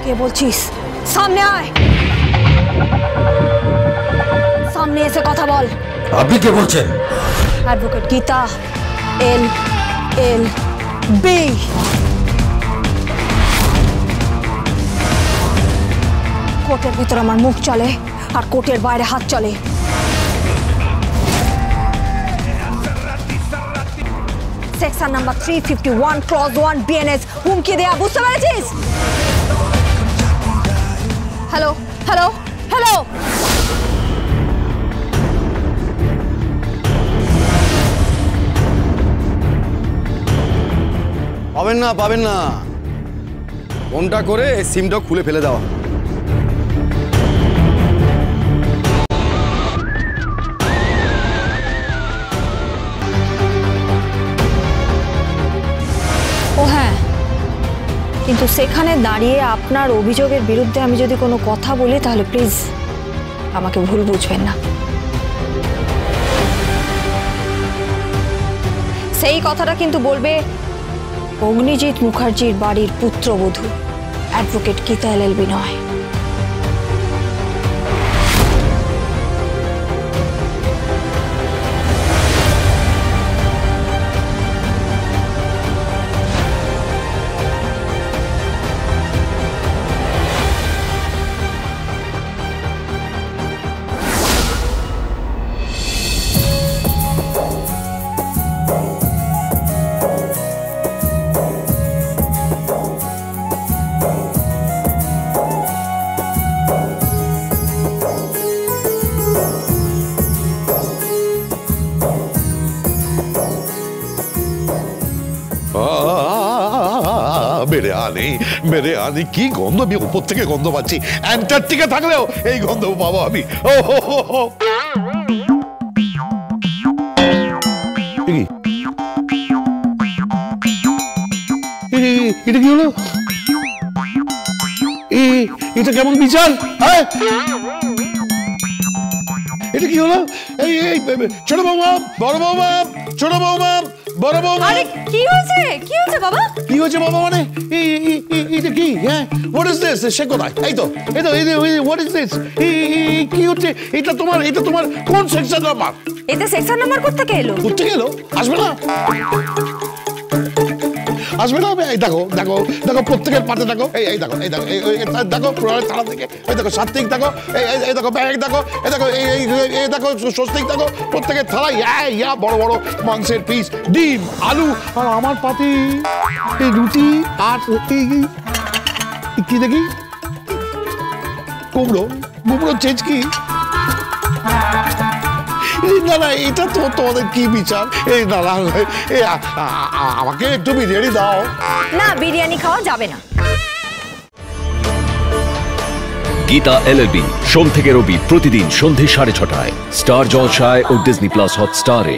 কে বলছিস? সামনে আয়, সামনে এসে কথা বল। আপনি কে বলছেন? Advocate Gita, LLB। কোর্টের ভিতরে আমার মুখ চলে আর কোর্টের বাইরে হাত চলে। সেকশন নাম্বার 351 ক্লজ 1 BNS হুমকি দেয়া, বুঝতে পেরেছিস? Hello hello hello. পাবেন না ফোনটা করে সিমটা খুলে ফেলে দেওয়া। ও হ্যাঁ, কিন্তু সেখানে দাঁড়িয়ে আপনার অভিযোগের বিরুদ্ধে আমি যদি কোনো কথা বলি তাহলে প্লিজ আমাকে ভুল বুঝবেন না। সেই কথাটা কিন্তু বলবে অগ্নিজিৎ মুখার্জির বাড়ির পুত্রবধূ অ্যাডভোকেট গীতা LLB নয়। মেরে আনি কি গন্ধ! আমি উপর থেকে গন্ধ পাচ্ছি, অ্যান্টার্কটিকা থাকলেও এই গন্ধ পাবো আমি। এটা কি হলো? এটা কেমন বিচার? এটা কি হলো? এই ছোট বৌমা, বড় বৌমা, ছোট বৌমা, বড় বৌমা। আরে কি হয়েছে? কি হয়েছে বাবা? কি হয়েছে বাবা মানে? এটা কি? হ্যাঁ, হোয়াট ইজ দিস? সে কোথায়? এই তো হোয়াট ইজ দিস? কি হচ্ছে? এটা তোমার কোন সেকশন নাম্বার? এতে সেকশন নাম্বার কোত্থেকে এলো? কোত্থেকে এলো? আসবে না? এই দেখো প্রত্যেকের পাতে দেখো, এই দেখো পুরাণের তালা থেকে, এই দেখো সাত্বিক দেখো, এই দেখো ব্যাগ দেখো, এই দেখো এই দেখো স্বস্তিক দেখো, প্রত্যেকের থালায় ইয়া বড় বড় মাংসের পিস, ডিম, আলু, আর আমার পাতে এই রুটি আর কি দেখি কুমড়ো চেঁচকি। না এটা তো তোমাদের কি বিচার? এই না আমাকে একটু বিরিয়ানি দাও। না, বিরিয়ানি খাওয়া যাবে না। গীতা LLB সোম থেকে রবি প্রতিদিন সন্ধে 6:30টায় স্টার জলসায় ও ডিজনি প্লাস হটস্টারে।